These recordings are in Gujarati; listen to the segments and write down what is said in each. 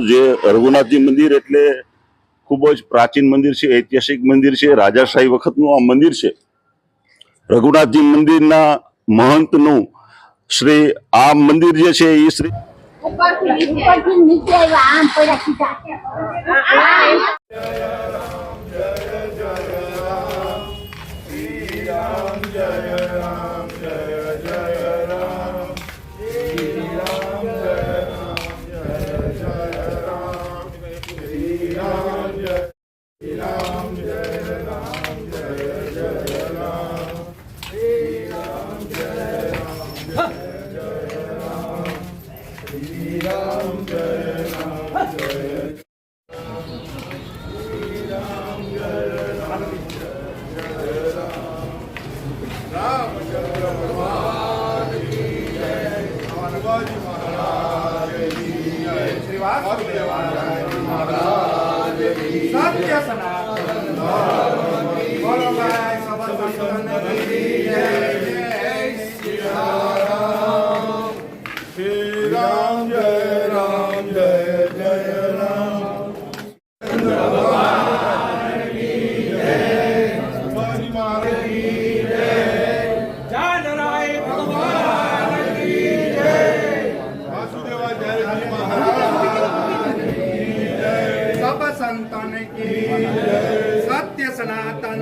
જે રઘુનાથજી મંદિર એટલે ખૂબ જ પ્રાચીન મંદિર છે, ઐતિહાસિક મંદિર છે, રાજાશાહી વખતનું આ મંદિર છે. રઘુનાથજી મંદિરના મહંતનું શ્રી આ મંદિર જે છે એ શ્રી संतन की सत्य सनातन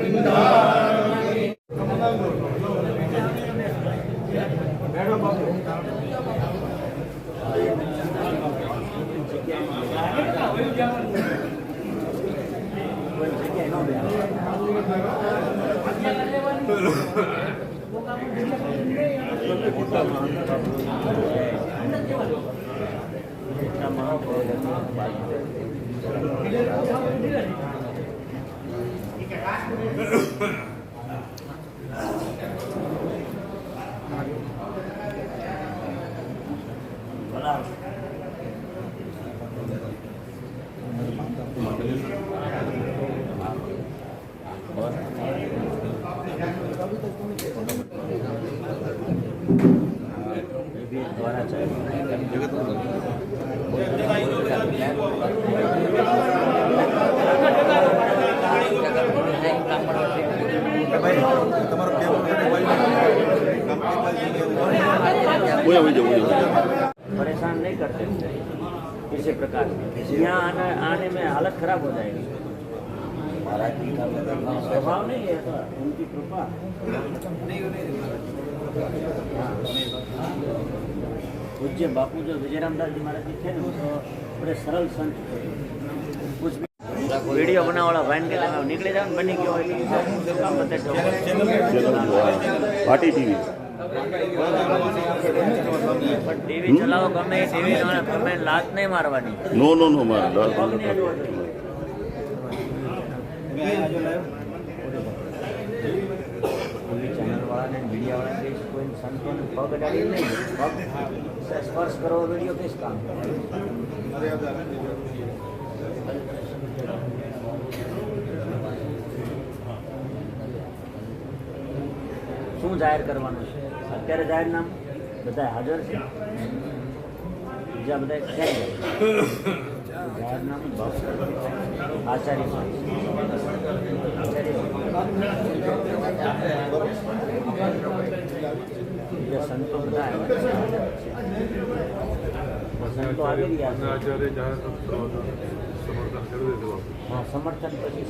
परेशान नहीं करते किसी प्रकार यहाँ आने में हालत खराब हो जाएगी। स्वभाव नहीं है, उनकी कृपा। पूज्य बापू जो विजयरामदास जी महाराज जी थे ना, तो बड़े सरल संत थे। कुछ भी वीडियो बनाने वाला भाई के निकले जाओ बनी क्यों પાટી ટીવી પણ ટીવી ચલાવો ગમે ટીવી તમે લાત નહીં મારવાની। નો નો નો માર ચેનલ વાળાને મીડિયા વાળા કોઈ સંતોને પગ અડાડી નહીં, પગ સ્પર્શ કરો વિડીયો કિસ કામ। શું જાહેર કરવાનું છે અત્યારે? જાહેરનામું બધા હાજર છે, બીજા બધા ક્યાં જાહેરનામું આચાર્ય બીજા સંતો બધા સંતો આવી રહ્યા છે। હા, સમર્થન પછી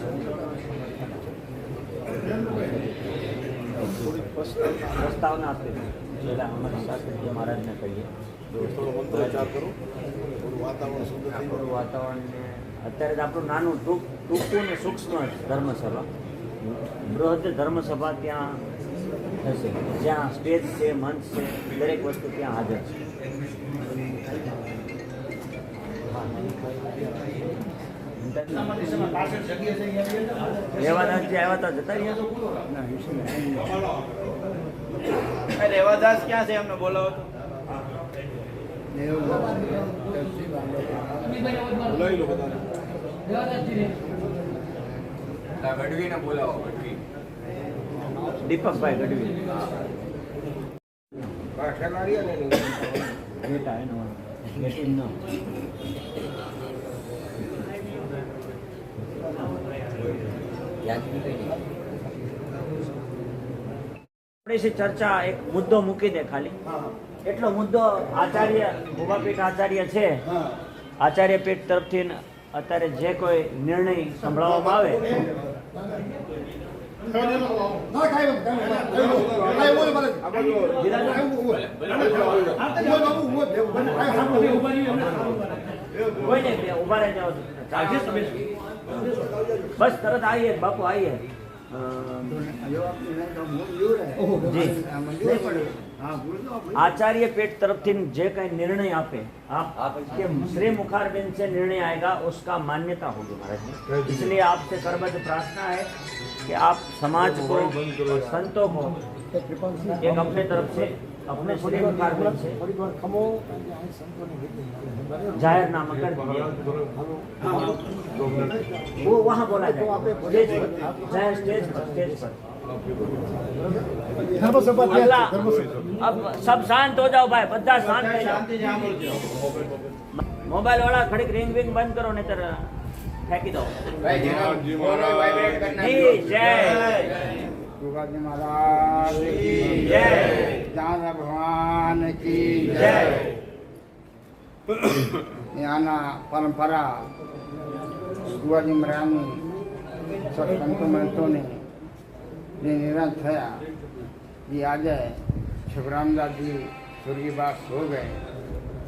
પ્રસ્તાવના આપી પહેલાં અમારા શાસ્ત્રીજી મહારાજને કહીએ આપણું વાતાવરણને અત્યારે જ આપણું નાનું ટૂંકું ને સૂક્ષ્મ ધર્મસભા, બૃહદ ધર્મસભા ત્યાં થશે, જ્યાં સ્ટેજ છે, મંચ છે, દરેક વસ્તુ ત્યાં હાજર છે। રેવાદાસ જે આવ્યા હતા જતા રહ્યા। રેવાદાસ ક્યાં છે? એમને બોલાવો તો। ગઢવીને બોલાવો। દીપકભાઈ ગઢવી બેટા એનો થોડીસી ચર્ચા એક મુદ્દો મૂકી દે ખાલી એટલો મુદ્દો આચાર્ય ઉભાપીઠ આચાર્ય છે આચાર્ય પીઠ તરફથી અત્યારે જે કોઈ નિર્ણય સંભળાવવામાં આવે કોઈ નહીં ઉભા રહી જાઓ બસ તરત આવીએ બાપુ આવીએ आचार्य पेट तरफ थी जे कहीं निर्णय आपे आप के श्री मुखारबिंद से निर्णय आएगा उसका मान्यता होगी महाराज जी। इसलिए आपसे करबद्ध प्रार्थना है कि आप समाज को संतों को एक अपने तरफ से अपने श्री मुखारबिंद से जाहिरनामा कर दीजिए वो वहाँ बोला जाए स्टेज पर अगला अब सब शांत हो जाओ भाई बद्दा शांत हो जाओ मोबाइल वाला खड़ी रिंग विंग बंद करो नहीं तो फेंकी दो जी जय गुरुजी महाराज की जय दादा भगवान की जय याना परंपरा गुरुजी महाराज संतो महंतों ने જે નિરાશ થયા ये आज छबरामदास जी स्वर्गीयवास हो गए।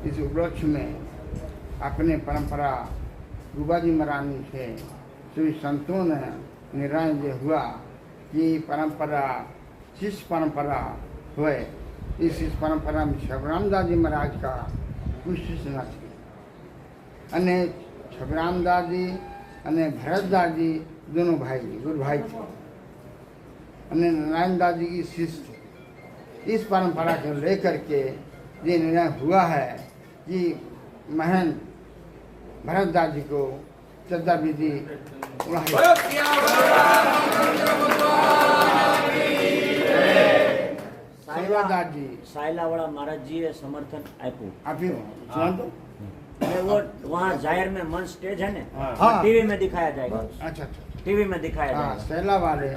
इस उपलक्ष्य में अपने परंपरा गुरुजी महाराज से सभी संतों ने निर्णय जो हुआ कि परंपरा शिष्य परंपरा हुए इस परंपरा में छबरामदास जी महाराज का कुछ शिष्य न थे અને छबरामदास जी અને भरतदास जी दोनों भाई गुरु भाई थे અને नारायणदास जी की शिष्य इस परंपरा को लेकर के ये निर्णय हुआ है कि महंत भरतदास जी को श्रद्धा विधि सेवादास जी सायलावाड़ा महाराज जी ने समर्थन आप्યું सुन तो वो वहाँ जाहिर में मंच स्टेज है ना हाँ। टीवी में दिखाया जाएगा अच्छा अच्छा टीवी में दिखाया हाँ जाएगा સહેલા વાળે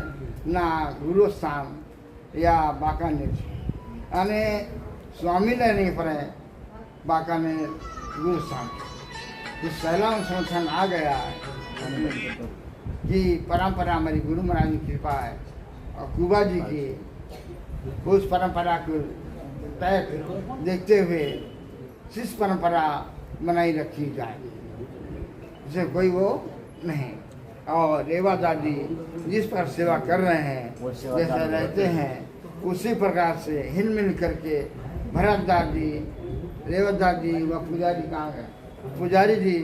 ના ગુરુસ્થાન યા બાકાનેર છે અને સ્વામિનારાયણ પર બાકાનેર ગુરુસ્થાન ये सैला संस्थान आ गया है कि परंपरा हमारी गुरु महाराज की कृपा है और कुबा जी की उस परंपरा को तय देखते हुए शिष्य परंपरा बनाई रखी जाए जिसे कोई वो नहीं। और रेवादास जी जिस पर सेवा कर रहे हैं जैसे रहते हैं उसी प्रकार से हिल मिल करके भरतदास जी रेवादास जी व पुजारी कहाँ गए पुजारी जी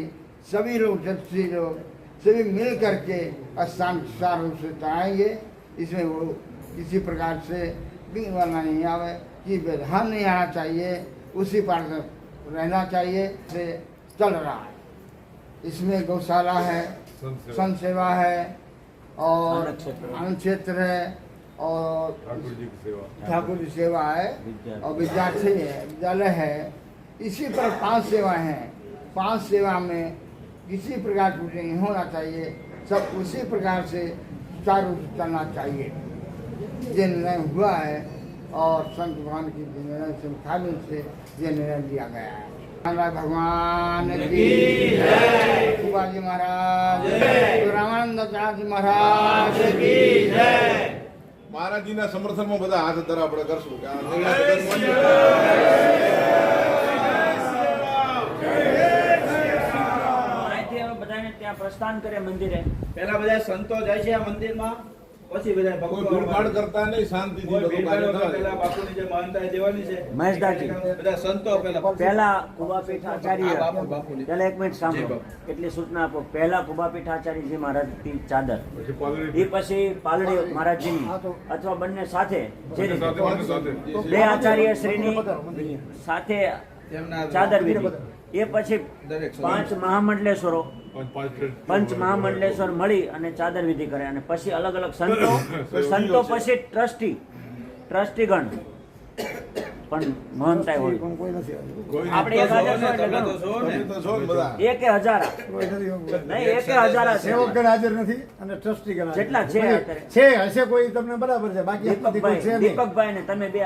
सभी लोग जत्सी लोग सभी मिल करके स्थान सुचार रूप से चढ़ाएंगे। इसमें वो किसी प्रकार से वाला नहीं आवे कि व्यवधान नहीं आना चाहिए उसी पर रहना चाहिए से चल रहा है। इसमें गौशाला है संत सेवा है और आनंद क्षेत्र है और ठाकुर जी सेवा है और विद्यार्थी है विद्यालय है। इसी पर 5 सेवाएं हैं। 5 सेवा में किसी प्रकार की नहीं होना चाहिए सब उसी प्रकार से सुचारू रूप से चलना चाहिए ये निर्णय हुआ है और संत भगवान की निर्णय से मुखाबिल से ये निर्णय लिया गया है। भगवान की जय शिवाजी महाराज रामानंद जी महाराज की जय મહારાજજીના સમર્થનમાં બધા હાથ ધરા આપણે કરશું કે આ અહીંથી હવે બધાને ત્યાં પ્રસ્થાન કરે મંદિરે પેલા બધા સંતો જાય છે આ મંદિરમાં પછી બધા કોઈ ભક્તો ભીડભાડ કરતા નહીં શાંતિથી કોઈ બધું ભીડભાડ કાર્ય વગર થાય પેલા બાપુની જે માનતા એ દેવાની છે મહેશદાસજી બધા સંતો પેલા પહેલા કુબાપીઠ આચાર્ય આ બાપુની પહેલા એક મિનિટ સાંભળો જી કેટલી સૂચના આપો પહેલા કુબાપીઠ આચાર્યજી મહારાજની ચાદર પછી પાલડી એ પછી પાલડી મહારાજજીની અથવા બંને સાથે જે રીતે સાથે બે આચાર્ય શ્રીની સાથે તેમના ચાદર વિધિ એ પછી દરેક 5 મહામંડલેશ્વરો પંચ મહામંડલેશ્વર મળી અને ચાદર વિધિ કરે અને પછી અલગ અલગ સંતો પછી ટ્રસ્ટીગણ પણ મહંતાઈ હોય પણ કોઈ નથી આવ્યું. કોઈ આપણે એક હાજર છો એટલે ઘણું. તમે તો છો ને બધા. એકે હજારા કોઈ નથી આવ્યું. નહીં એકે હજારા સેવક છે ગણ હાજર નથી અને ટ્રસ્ટી ગણ હાજર જેટલા છે નથી. અત્યારે. છે હશે કોઈ તમને બરાબર છે બાકી એટલાથી કોઈ છે નહીં. દીપકભાઈ ને તમે બે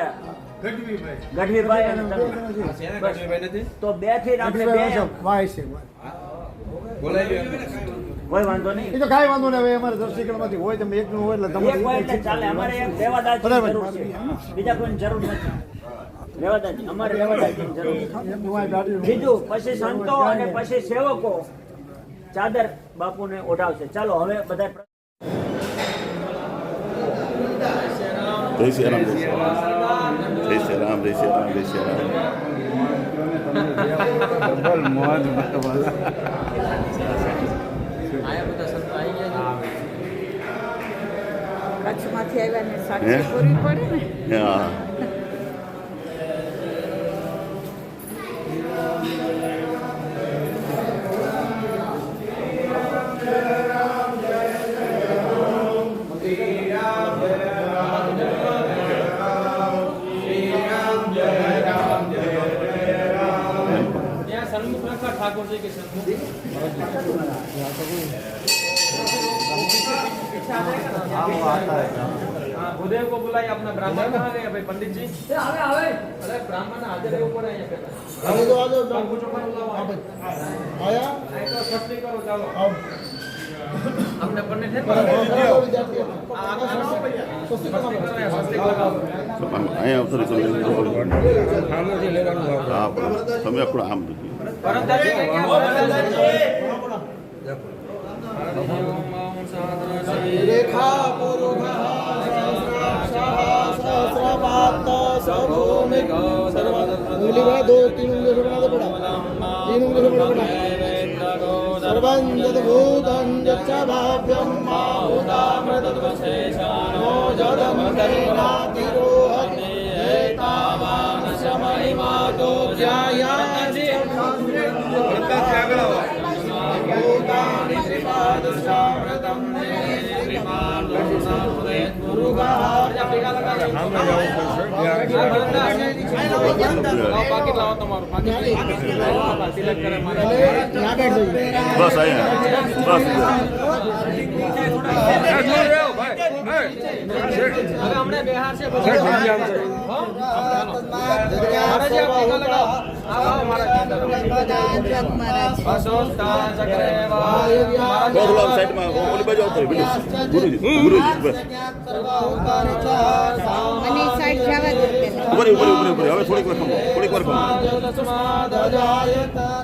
ગઢવીભાઈ. ગઢવીભાઈ અને બે તમે નથી. શેના ગઢવીભાઈ નથી? તો બે થી આપણે બે વાય છે વાય. બોલાવી લ્યો. કોઈ વાંધો એ નહીં તો કાંઈ વાંધો નહીં હવે અમારે દર્શકમાંથી હોય તમે એકનું હોય એટલે એક તમારે હોય એટલે ચાલે અમારે એક રેવાદાસની બરાબર. જરૂર છે બીજા કોઈની જરૂર નથી રેવાદાસની અમારે રેવાદાસની જરૂર છે એમનું વાય દાઢી બીજું પછી સંતો અને પછી સેવકો ચાદર બાપુને ઓઢાવશે ચાલો હવે બધા જય શ્રી રામ જય શ્રી રામ જય શ્રી રામ જય શ્રી રામ જય શ્રી રામ કચ્છમાંથી આવ્યા ને હે? સાક્ષી પૂરવી પડે ને હા ત્યાં સન્મુખ લખા ઠાકોરજી કે સન્મુખ हाँ, भूदेव को बुलाइए अपना ब्राह्मण कहाँ गए भाई पंडित जी अरे ब्राह्मण हाजिर है ऊपर है यहाँ पे तो सस्ती करो चलो अपने पंडित है सस्ती करो અહીંયા આવતો રહેજો. હા તમે આપણું આમ લીધું. रेखा पुरुषः सहस्रपात सर्वभौमिक उंगली बड़ा दो तीन उंगली से बना दो बड़ा तीन उंगली से बड़ा बड़ा सर्वं यद्भूतं यच्च भाव्यं माहुतामृतत्वशेषानो जडमण्डलीनातिरोहति एतावान् शमयिमातो ध्यायाति भूतानि श्रीपादशामृतं બસ અહીંયા બસ हमने बिहार से થોડું સાઈડમાં ઓલી બાજુ આવતો રહે. ગુરુજી ગુરુજી બસ અને ઈ સાઈડ જવા દો પેલા. ઉપર ઉપર ઉપર ઉપર હવે થોડીક વાર ખમો થોડીક વાર ખમો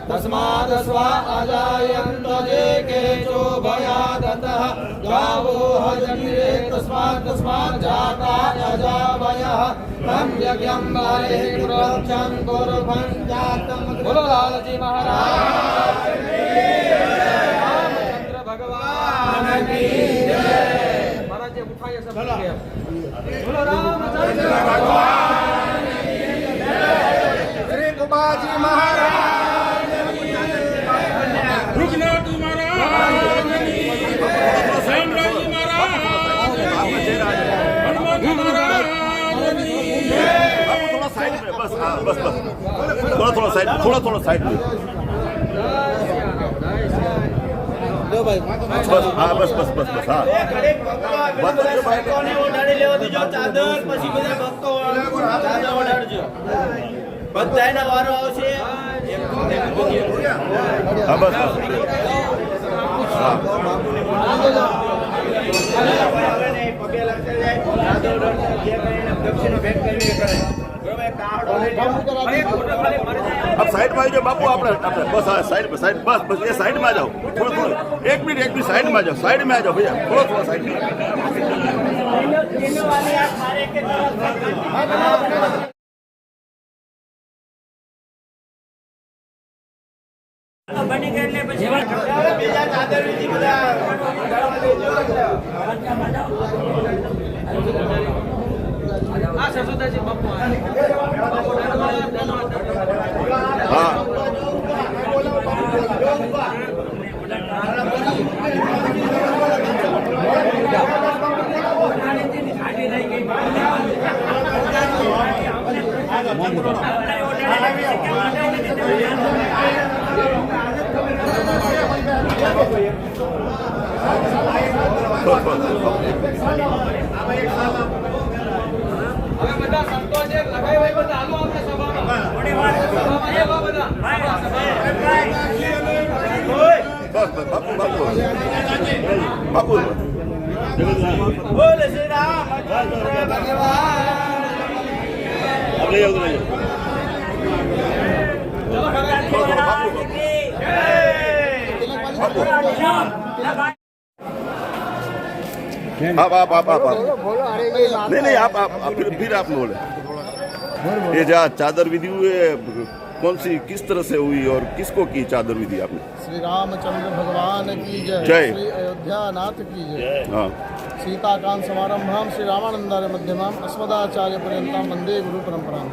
तस्माद् स्वा अजायन्त जे केचो भयादतः गावो हजन्ते तस्मात् जाता अजावयः तं यज्ञं बाले प्रोक्षं कुर्वन् जातं बोलो लालजी महाराज रामचंद्र भगवान की जय महाराज जी उठाइए सब बोलो रामचंद्र भगवान श्री कुमारजी महाराज थोड़ा साइड में बस हाँ बस बस थोड़ा थोड़ा साइड में लो भाई बस हाँ बस बस बस बस हाँ બધાયના વારો આવશે हाँ बस बस हाँ પગે લાગતા જાય જે કરીને દક્ષિણો ભેટ કરવી કરે अब साइड में आ जाओ बापू आपने बस हाँ साइड बस बस ये साइड में आ जाओ थोड़ा थोड़ा एक मिनट साइड में आ जाओ भैया थोड़ा साइड में બની ગયા એટલે પછી બીજા ચાદર વિધિ બધા આ સસુદાજી બાપુ हाँ હવે બધા સંતો જે લગાવ્યા એ બધા હાલો આપણે સભામાં. સભામાં એવા બધા. બાપુ બોલે શ્રી રામ आप बोलो अरे ये बात नहीं आप फिर आप बोले ये जहाँ चादर विधि हुई है कौन सी किस तरह से हुई और किसको की चादर विधि आपने? श्री रामचंद्र भगवान की जय, जय। श्री अयोध्या नाथ की जय। हाँ सीताकांत समारंभाम श्री रामानंदार्य मध्यमाम अस्मदाचार्य पर्यंताम वंदे गुरु परंपराम।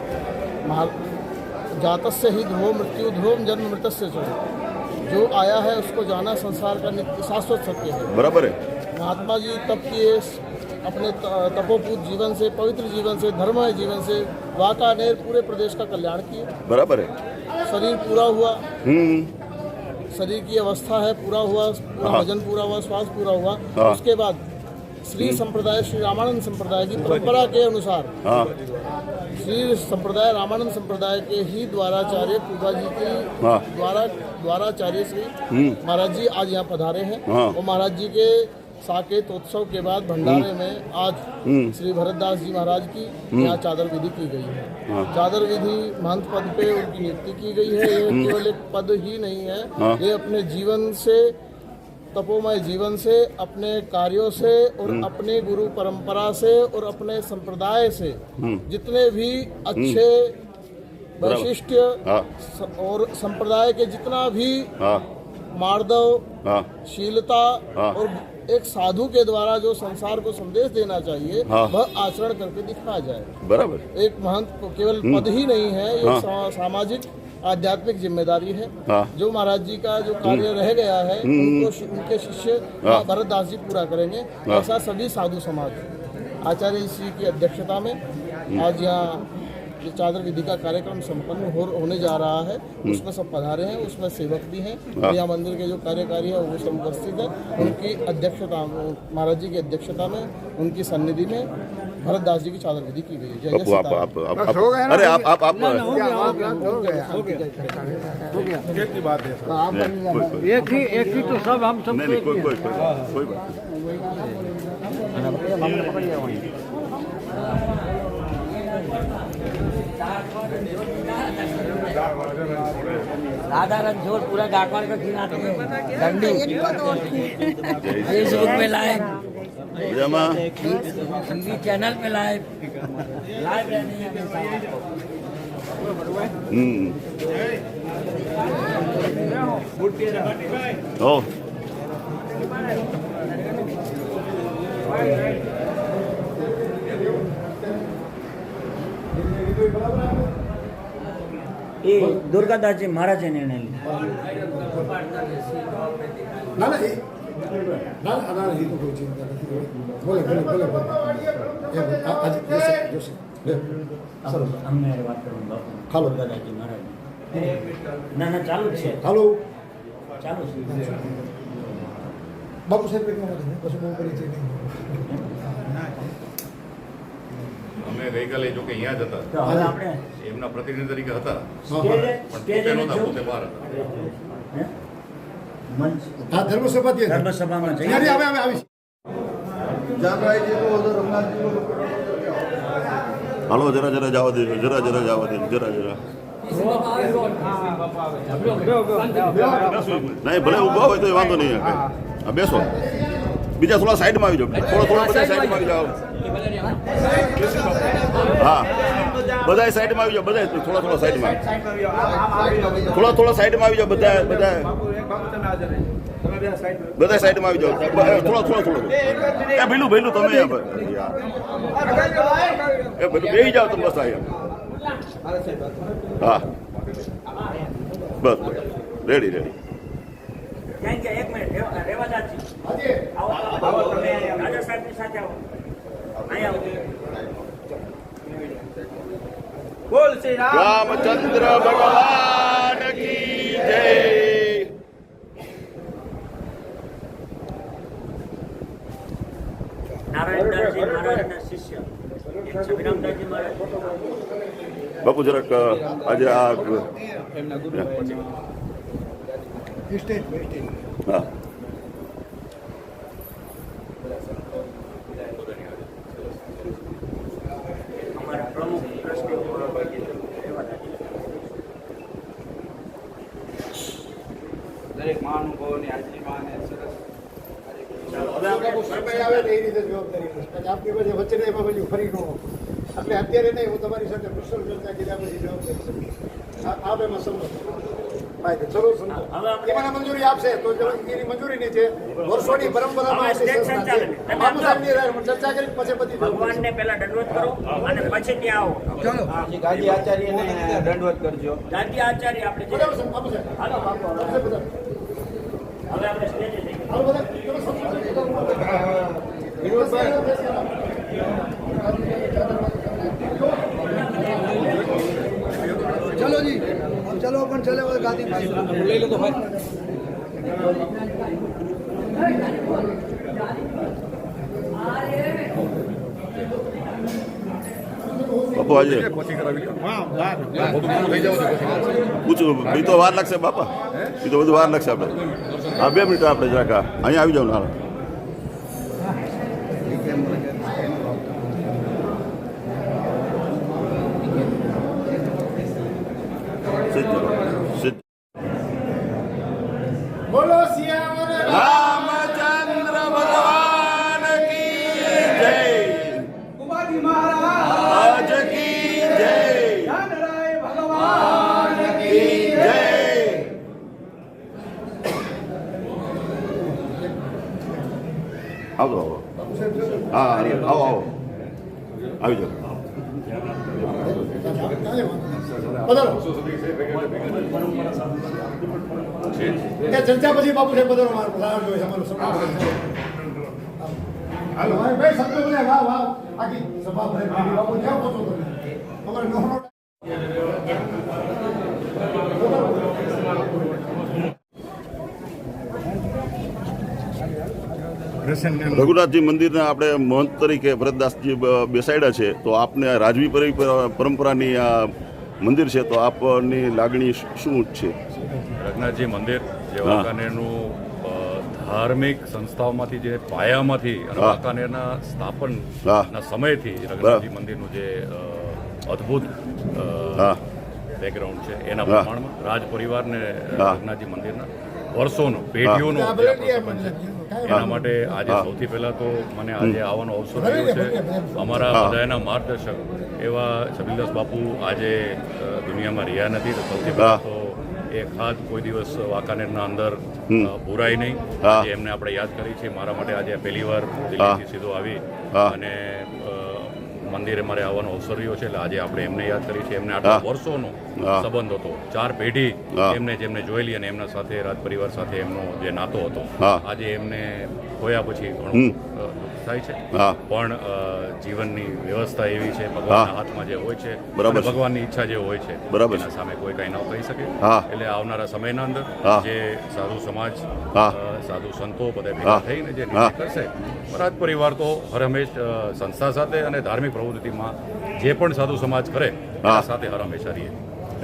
जातस्य ही ध्रुव मृत्यु ध्रुव जन्म मृतस्य च। जो आया है उसको जाना संसार का नित्य शाश्वत सत्य है। बराबर है। महात्मा जी तप किए, अपने तपोपूत जीवन से, पवित्र जीवन से, धर्ममय जीवन से वाकानेर पूरे प्रदेश का कल्याण किए। बराबर है। शरीर पूरा हुआ, हम्म शरीर की अवस्था है पूरा हुआ, पूरा हाँ। वजन पूरा हुआ, श्वास पूरा हुआ। हाँ। उसके बाद श्री संप्रदाय श्री रामानंद संप्रदाय की परंपरा के अनुसार हाँ श्री संप्रदाय रामानंद संप्रदाय के ही द्वाराचार्य पूजा जी के हाँ। द्वाराचार्य श्री महाराज जी आज यहाँ पधारे हैं। हाँ। और महाराज जी के साकेतोत्सव के बाद भंडारे में आज श्री भरतदास जी महाराज की यहाँ चादर विधि की गई है। चादर विधि महंत पद पे उनकी नियुक्ति की गई है। ये केवल एक पद ही नहीं है, ये अपने जीवन से, तपोमय जीवन से, अपने कार्यों से और अपने गुरु परंपरा से और अपने संप्रदाय से जितने भी अच्छे वैशिष्ट हाँ। और संप्रदाय के जितना भी हाँ मार्दव, हाँ शीलता हाँ। और एक साधु के द्वारा जो संसार को संदेश देना चाहिए हाँ। वह आचरण करके दिखाया जाए। बराबर। एक महंत को केवल पद ही नहीं है, ये हाँ। सामाजिक आध्यात्मिक जिम्मेदारी है। हाँ। जो महाराज जी का जो कार्य रह गया है उनके शिष्य हाँ। भरतदास जी पूरा करेंगे। हाँ। ऐसा सभी साधु समाज आचार्य श्री की अध्यक्षता में आज यहाँ ये चादर विधि का कार्यक्रम संपन्न होने जा रहा है। उसमें सब पधारे हैं, उसमें सेवक भी हैं। हाँ। यहाँ मंदिर के जो कार्यकारी है वो सब उपस्थित है। उनकी अध्यक्षता महाराज जी की अध्यक्षता में, उनकी सन्निधि में भरतदास जी की चादर विधि की गई है। जय जय बापू आप सीताराम। आप बस हो गया ना? अरे आप हो गया की बात है तो आप कोई- एक ही तो सब हम सब नहीं कोई बात राधा रणछोड़ पूरा गाटवाड़ का किनारे डंडी फेसबुक पे लाइव, जमा टीवी चैनल पे लाइव रहने हैं। ओ એ દુર્ગાદાસજી મહારાજે નિર્ણય લીધો. ના ના એ તો કોઈ ચિંતા નથી. બોલે આજે અમને વાત કરવાનું બાપુ. હાલો. દુર્ગાદાસજી મહારાજ. ના ચાલુ જ છે, હાલો ચાલુ છે. બાપુ સાહેબ એક નંબર પછી બહુ પરિચય નહીં. અમે ગઈકાલે જો કે અહીંયા જ હતા, તો હવે આપણે એમના પ્રતિનિધિ તરીકે હતા, સ્ટેજે પણ પોતે નહોતા, પોતે બહાર હતા. હે? મંચ હા ધર્મસભા ત્યાં ધર્મસભામાં જઈએ. આવી હાલો જરા જવા દે જરા જવા દે જરા નહીં ભલે ઊભા હોય તો વાંધો નહીં હા બેસો બીજા થોડા સાઈડમાં આવી જાઓ થોડા બધા સાઈડમાં આવી જાઓ હા બધા સાઈડમાં આવી જાઓ બધા થોડા સાઈડમાં થોડા સાઈડમાં આવી જાઓ બધા સાઈડમાં આવી જાઓ થોડો એ ભઈલું તમે એ બધું બેસી જાઓ તમે બસ અહીંયા હા બસ રેડી કેમ કે એક મિનિટ રેવાદાસજી આવો તમે રાજા સાહેબની સાથે આવો અહીંયા આવો. બોલ શ્રી રામ રામચંદ્ર ભગવાન કી જય. નારાયણદાસજી મહારાજના શિષ્ય શિવરામદાસજી મહારાજ. બાપુ જરાક આજે આ હા અમારા પ્રમુખ ટ્રસ્ટી દરેક મહાનુભાવોની હાજરીમાં અને સરસ સમય આવે ને એ રીતે જવાબદારી પછી આપની વચ્ચે વચ્ચે એમાં બધું ફરી ન એટલે અત્યારે નહીં હું તમારી સાથે પર્સનલ ચર્ચા કર્યા પછી જવાબદારી આપ એમાં સમજો ભાઈ ચલો સમજો એમાં મંજૂરી આપશે તો એની મંજૂરી નહીં છે વર્ષોની પરંપરામાં ચર્ચા કરી પછી બધી ભગવાનને પહેલા દંડવત કરો અને પછી ત્યાં આવો. પછી ગાદી આચાર્યને દંડવત કરજો. ગાંધી આચાર્ય આપણે જે હાલો બાપુ, હવે આપણે સ્ટેજે જઈએ. चलो जी चलो अपन चले वो गादी ले लो तो भाई બાપુ આજે પૂછું બી તો વાર લાગશે બાપા, બી તો બધું વાર લાગશે આપણે. હા 2 મિનિટ આપણે જરાક અહીંયા આવી જાવ ને હાલો. बोलो सियावर રામચંદ્ર ભગવાન કી જય. कुमारी महाराज આજ કી જય. नारायण भगवान કી જય. આવો આવો. હા આવો આવો આવી જાઓ. चर्चा પછી બાપુ સાહેબ બધાનો મારો લાડ જોઈએ અમારું સભા હાલો ભાઈ શબ્દો બોલે વાહ વાહ આખી સભા ભરે બાપુ ક્યાં પહોંચો તમે અમારે નોનો રઘુનાથજી મંદિરના આપણે મહંત તરીકે ભરતદાસજી બેસાડ્યા છે, તો આપને આ રાજવી પરંપરાની આ મંદિર છે, તો આપની લાગણી શું છે? રઘુનાથજી મંદિર જે વાંકાનેરનું ધાર્મિક સંસ્થાઓમાંથી જે પાયામાંથી અને હા. વાંકાનેરના સ્થાપનના સમયથી રઘુનાથજી મંદિરનું જે અદ્ભુત હા બેકગ્રાઉન્ડ છે એના હા. પ્રમાણમાં રાજ પરિવારને હા. રઘુનાથજી મંદિરના વર્ષોનું પેઢીઓનું જે આપણો સંબંધ છે એના માટે આજે હા. સૌથી પહેલા તો મને આજે આવવાનો અવસર મળ્યો છે. અમારા હા. બધાના માર્ગદર્શક એવા છબીલદાસ બાપુ આજે દુનિયામાં રહ્યા નથી, તો સૌથી પહેલા તો એ ખાસ કોઈ દિવસ વાંકાનેરના અંદર ભૂરાય નહીં. હા. આજે એમને આપણે યાદ કરી છે. મારા માટે આજે પહેલી વાર દિલ્હીથી સીધો આવી હા. અને મંદિરે મારે આવવાનો અવસર રહ્યો છે, એટલે આજે આપણે એમને યાદ કરી છે. એમને આટલા હા. વર્ષોનો હા. સંબંધ હતો, 4 પેઢી હા. જેમને જોયેલી અને એમના સાથે રાજ પરિવાર સાથે એમનો જે નાતો હતો, હા. આજે એમને ખોયા પછી ઘણું દુઃખ થાય છે. હા. પણ જીવનની વ્યવસ્થા એવી છે, ભગવાનના હા. હાથમાં જે હોય છે બરાબર અને છે. ભગવાનની ઈચ્છા જે હોય છે બરાબર એના છે. સામે કોઈ કંઈ ન કરી શકે. હા. એટલે આવનારા સમયના અંદર હા. જે સાધુ સમાજ, હા. સાધુ સંતો બધા ભેગા હા. થઈને જે હા. નિર્ણય કરશે, રાજ પરિવાર તો હર હંમેશ સંસ્થા સાથે અને ધાર્મિક પ્રવૃત્તિમાં જે પણ સાધુ સમાજ કરે એના હા. સાથે હર હંમેશા રહીએ.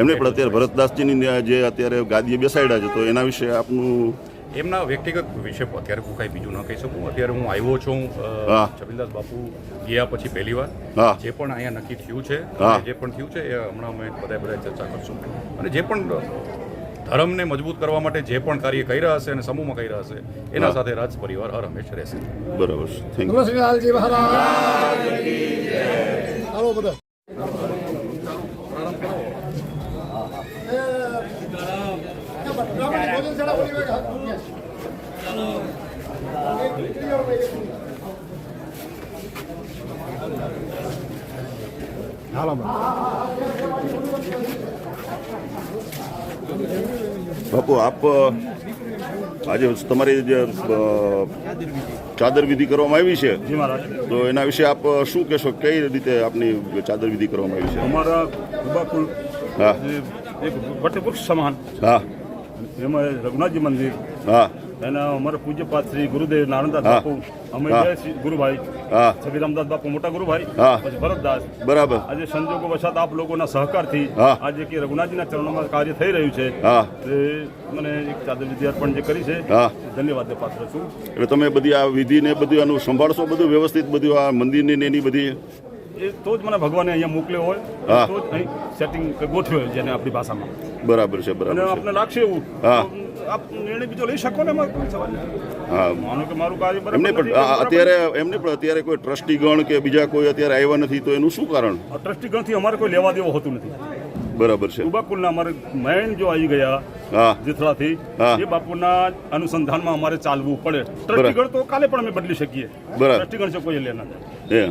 એમને પણ અત્યારે ભરતદાસજીની જે અત્યારે ગાદીએ બેસાડ્યા છે, તો એના વિશે આપનું એમના વ્યક્તિગત વિશે અત્યારે હું કાંઈ બીજું ન કહી શકું. અત્યારે હું આવ્યો છું હા. છબીલદાસ બાપુ ગયા પછી પહેલી વાર હા. જે પણ અહીંયા નક્કી થયું છે, હા. અને જે પણ થયું છે એ હમણાં અમે બધા ચર્ચા કરશું. અને જે પણ ધર્મને મજબૂત કરવા માટે જે પણ કાર્ય કરી રહ્યા હશે અને સમૂહમાં કરી રહ્યા હશે એના હા. સાથે રાજ પરિવાર હર હંમેશા રહેશે. બરાબર છે. Thank you. બોલો શ્રી લાલજી મહારાજ હાલો બધા ભોજન ચડા બોલી બાપુ આપ આજે તમારી જે ચાદર વિધિ કરવામાં આવી છે જી મહારાજ. તો એના વિશે આપ શું કહેશો? કઈ રીતે આપની ચાદર વિધિ કરવામાં આવી છે? અમારા કુબાકુલ હા એક વટવૃક્ષ સમાન, હા એમાં રઘુનાથજી મંદિર, હા એના અમારા પૂજ્યપાદ શ્રી ગુરુદેવ નારાયણદાસ હા. બાપુ, અમે હા. જય શ્રી ગુરુભાઈ હા છબીરામદાસ બાપુ મોટા ગુરુભાઈ, હા. પછી ભરતદાસ. બરાબર. આજે સંજોગો વસાત આપ લોકોના સહકારથી હા. આજે કે રઘુનાથજીના ચરણોમાં કાર્ય થઈ રહ્યું છે, હા એ મને એક ચાદર વિધિ અર્પણ જે કરી છે, હા. ધન્યવાદને પાત્ર છું. એટલે તમે બધી આ વિધિને બધું આનું સંભાળશો, બધું વ્યવસ્થિત, બધું આ મંદિરની ને એની બધી? એ તો જ મને ભગવાને અહીંયા મોકલ્યો હોય, હા. તો જ અહીં સેટિંગ ગોઠવ્યો હોય જેને આપણી ભાષામાં, બરાબર છે, અને બરાબર છે. આપને લાગશે એવું હા. તો આપ નિર્ણય બીજો લઈ શકો ને એમાં કોઈ સવાલ નથી. હા માનો કે મારું કાર્ય બરાબર એમને પણ નથી, બરાબર અત્યારે કોઈ ટ્રસ્ટીગણ કે બીજા કોઈ અત્યારે આવ્યા નથી, તો એનું શું કારણ? નથી. ટ્રસ્ટીગણથી અમારે કોઈ લેવા દેવો હોતું નથી. બરાબર છે. કુબાકુલના અમારે મેન જો આવી ગયા હા જીથડાથી, હા. એ બાપુના અનુસંધાનમાં અમારે ચાલવું પડે. ટ્રસ્ટીગણ તો કાલે પણ અમે બદલી શકીએ, બરાબર. ટ્રસ્ટીગણ છે કોઈ લેના જાય. એ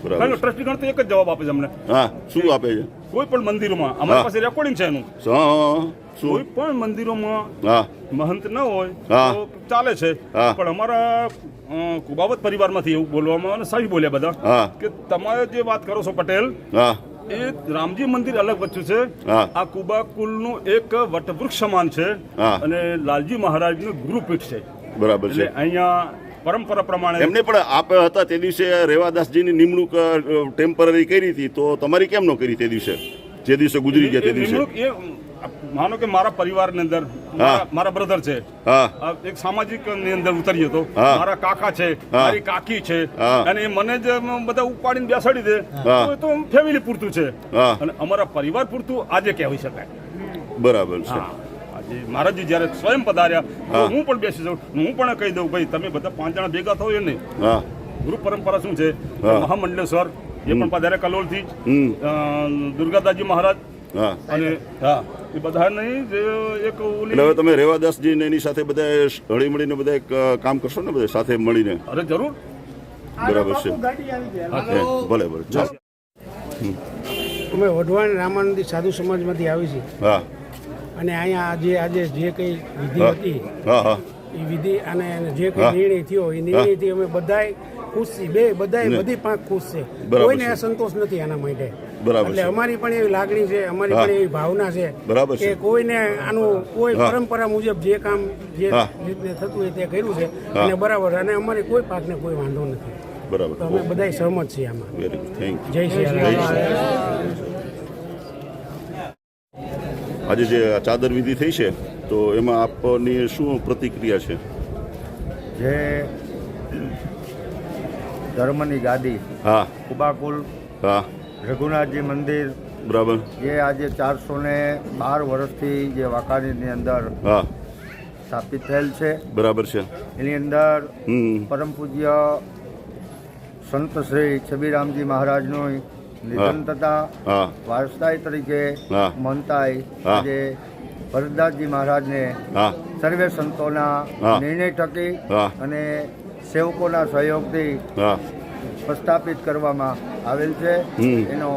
બરાબર. ટ્રસ્ટીગણ તો એક જ જવાબ આપે છે અમને, હા શું આપે છે? કોઈ પણ મંદિરોમાં અમારી હા. પાસે રેકોર્ડિંગ છે એનું, હા શું? કોઈ પણ મંદિરોમાં હા મહંત ન હોય હા. તો ચાલે છે, હા. પણ અમારા કુબાવત પરિવારમાંથી એવું બોલવામાં અને સહી બોલ્યા બધા હા. કે તમે જે વાત કરો છો પટેલ, હા એ રામજી મંદિર અલગ વચ્ચે છે, હા. આ કુબાકુલનું એક વટવૃક્ષ સમાન છે, હા. અને લાલજી મહારાજનું ગુરુપીઠ છે. બરાબર એટલે છે. અહીંયા પરંપરા પ્રમાણે એમને પણ આપ હતા તે દિવસે રેવાદાસજીની નિમણૂક ટેમ્પરરી કરી હતી, તો તમારી કેમ ન કરી તે દિવસે, જે દિવસે ગુજરી ગયા તે એ દિવસે? નિમણૂક એ માનો કે મારા પરિવારની અંદર મારા બ્રધર છે, હા આ એક સામાજિક ની અંદર ઉતર્યો હતો, હા. મારા કાકા છે, હા. મારી કાકી છે, હા. અને એ મને જ બધા ઉપાડીને બેસાડી દે, હા. તો એ તો ફેમિલી પૂરતું છે, હા. અને અમારા પરિવાર પૂરતું આજે કહેવી શકાય. બરાબર છે. હા. આજે મહારાજજી જ્યારે સ્વયં પધાર્યા, તો હા. હું પણ બેસી જાઉં, હું પણ કહી દઉં ભાઈ તમે બધા 5 જણા ભેગા થયો એ નહીં. હા ગુરુ પરંપરા શું છે, હા. મહામંડલેશ્વર એ પણ પધાર્યા કલોલથી, હમ. દુર્ગાદાસજી મહારાજ, હા અને હા એ બધા નહીં જે એક ઓલી, એટલે હવે તમે રેવાદાસજી ને એની સાથે બધા હળી મળીને બધા એક કામ કરશો ને, બધા સાથે મળીને? અરે જરૂર. બરાબર છે. ભલે ભલે ચાલો. અમે વઢવાણ રામાનંદી સાધુ સમાજમાંથી આવી છીએ હા અને અહીંયા આજે જે કંઈ વિધિ હા હતી હા હા એ વિધિ અને જે હા. કંઈ નિર્ણય થયો એ નિર્ણયથી અમે બધાય ખુશ છીએ, બધાય ને. બધી પાંખ ખુશ છે, બરાબર કોઈને છે. અસંતોષ નથી આના માટે. બરાબર એટલે છે. અમારી પણ એવી લાગણી છે, અમારી હા. પણ એવી ભાવના છે બરાબર છે. કે કોઈને આનું કોઈ હા. પરંપરા મુજબ જે કામ જે હા. રીતે થતું હોય તે કર્યું છે, હા. અને બરાબર, અને અમારી કોઈ પાકને કોઈ વાંધો નથી, બરાબર. તો અમે બધાય સહમત છીએ આમાં. Very good, thank you. જય શ્રી રામ. આજે જે આ ચાદર વિધિ થઈ છે, તો એમાં આપની શું પ્રતિક્રિયા છે? જે ધર્મની ગાદી હા કુબાકુલ હા રઘુનાથજી મંદિર, બરાબર. જે આજે 412 વર્ષથી જે વાંકાનેરની અંદર હા સ્થાપિત થયેલ છે, બરાબર છે. એની અંદર હમ પરમ પૂજ્ય સંત શ્રી છબીરામજી મહારાજનું નિધન થતા હા વારસાઈ તરીકે હા. મનતાઈ હા. આજે ભરતદાસજી મહારાજને હા સર્વે સંતોના હા. નિર્ણય થકી હા. અને સેવકોના સહયોગથી હા પ્રસ્થાપિત કરવામાં આવેલ છે. હમ. એનો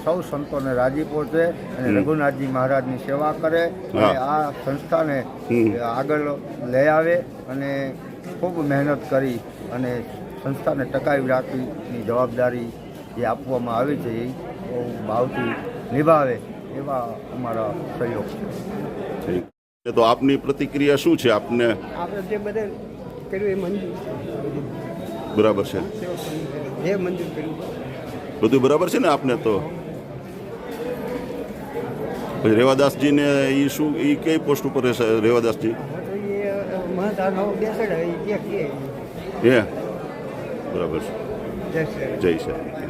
સૌ સંતોને રાજીપો છે અને રઘુનાથજી મહારાજની સેવા કરે હા. અને આ સંસ્થાને હમ. આગળ લઈ આવે અને ખૂબ મહેનત કરી અને સંસ્થાને ટકાવી રાખવાની જવાબદારી જે આપવામાં આવી છે એ બહુ ભાવથી નિભાવે એવા અમારા સહયોગ છે. ઠીક છે. તો આપની પ્રતિક્રિયા શું છે? આપને આપણે જે બધે કર્યું એ મંદિર, બરાબર છે? જે મંદિર કર્યું બધું બરાબર છે ને આપને? તો પછી રેવાદાસજીને એ શું, એ કઈ પોસ્ટ ઉપર રહેશે રેવાદાસજી? મહંત બેસાડે એ બરાબર છે. જય શ્રી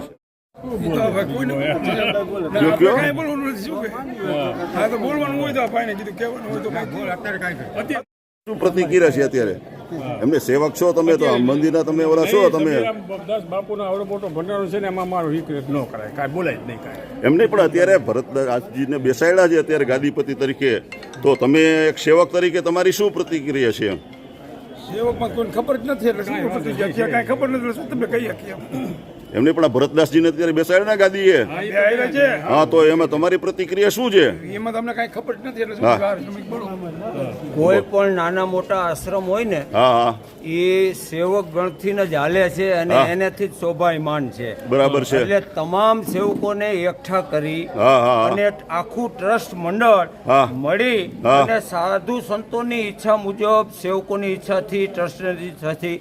શું પ્રતિક્રિયા છે અત્યારે? એમને સેવક છો તમે, તો મંદિરના તમે ઓલા છો તમે? બાપુનો આવડો મોટો ભંડારો છે ને એમાં મારું હિકરેટ ન કરાય, કાંઈ બોલાય જ નહીં કાંઈ. એમને પણ અત્યારે ભરતદાસજીને બેસાડ્યા છે અત્યારે ગાદીપતિ તરીકે, તો તમે એક સેવક તરીકે તમારી શું પ્રતિક્રિયા છે? સેવકમાં કોઈને ખબર જ નથી, એટલે કાંઈ ખબર નથી, તમે કહી શકીએ. એમને પણ આ ભરતદાસજીને અત્યારે બેસાડ્યા ને ગાદીએ. હા, તો એમાં તમારી પ્રતિક્રિયા શું છે? એમાં તમને કઈ ખબર જ નથી એટલે હા. કોઈ પણ નાના મોટા આશ્રમ હોય ને હા હા એ સેવક ગણથી જ હાલે છે અને હા. એનાથી જ શોભાયમાન છે. બરાબર છે. એટલે તમામ સેવકોને એકઠા કરી હા હા અને આખું ટ્રસ્ટ મંડળ હા. મળી હા. અને સાધુ સંતોની ઈચ્છા મુજબ સેવકોની ઈચ્છાથી ટ્રસ્ટની ઈચ્છાથી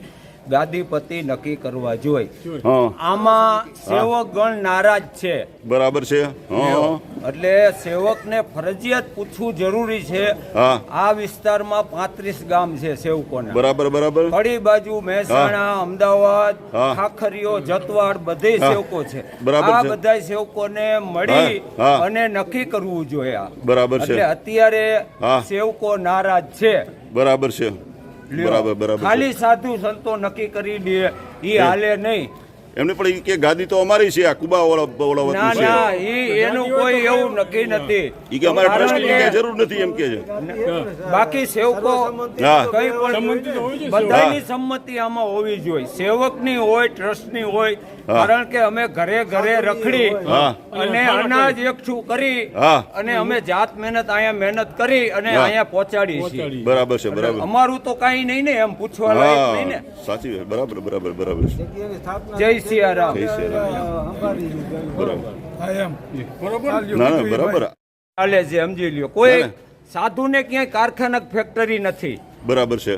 ગાદીપતિ નક્કી કરવા જોઈએ. હા આમાં સેવક ગણ નારાજ છે. બરાબર છે. હા એટલે સેવકને ફરજિયાત પૂછવું જરૂરી છે. હા. આ વિસ્તારમાં 35 ગામ છે સેવકોના. બરાબર બરાબર. કડી બાજુ મહેસાણા, અમદાવાદ, હા. ખાખરીઓ, જતવાડ બધે હા. સેવકો છે. બરાબર આ છે. બધા સેવકોને મળી હા. હા. અને નક્કી કરવું જોઈએ આ. બરાબર છે. એટલે અત્યારે હા. સેવકો નારાજ છે. બરાબર છે. બરાબર બરાબર છે. ખાલી સાધુ સંતો નક્કી કરી દે એ હાલે નહીં. એમને પણ ઈ કે ગાદી તો અમારી છે, આ કુબા ના ઓલાવતની છે. ના એનું કોઈ એવું નક્કી નથી. ઈ કે અમારે કારણ ટ્રસ્ટની કે કઈ જરૂર નથી એમ કે છે. બાકી સેવકો હા. કઈ પણ બધાની સંમતિ આમાં હોવી જોઈએ. સેવકની હોય, ટ્રસ્ટની હોય. હા. કારણ કે અમે ઘરે ઘરે રખડી હા. અને અનાજ એકઠું કરી હા. અને અમે જાત મહેનત અહીંયા મહેનત કરી અને હા. અહીંયા પહોંચાડી છીએ. બરાબર છે. બરાબર. અમારું તો કાંઈ નહીં ને એમ પૂછવા લાયક નહીં ને. હા સાચી વાત. બરાબર બરાબર બરાબર છે. જય સિયારામ. જય શ્રી રામ. બરાબર. બરોબર ના ના બરાબર. ચાલે છે સમજી લ્યો. કોઈ ના, ના. સાધુને ક્યાંય કારખાના ફેક્ટરી નથી. બરાબર છે.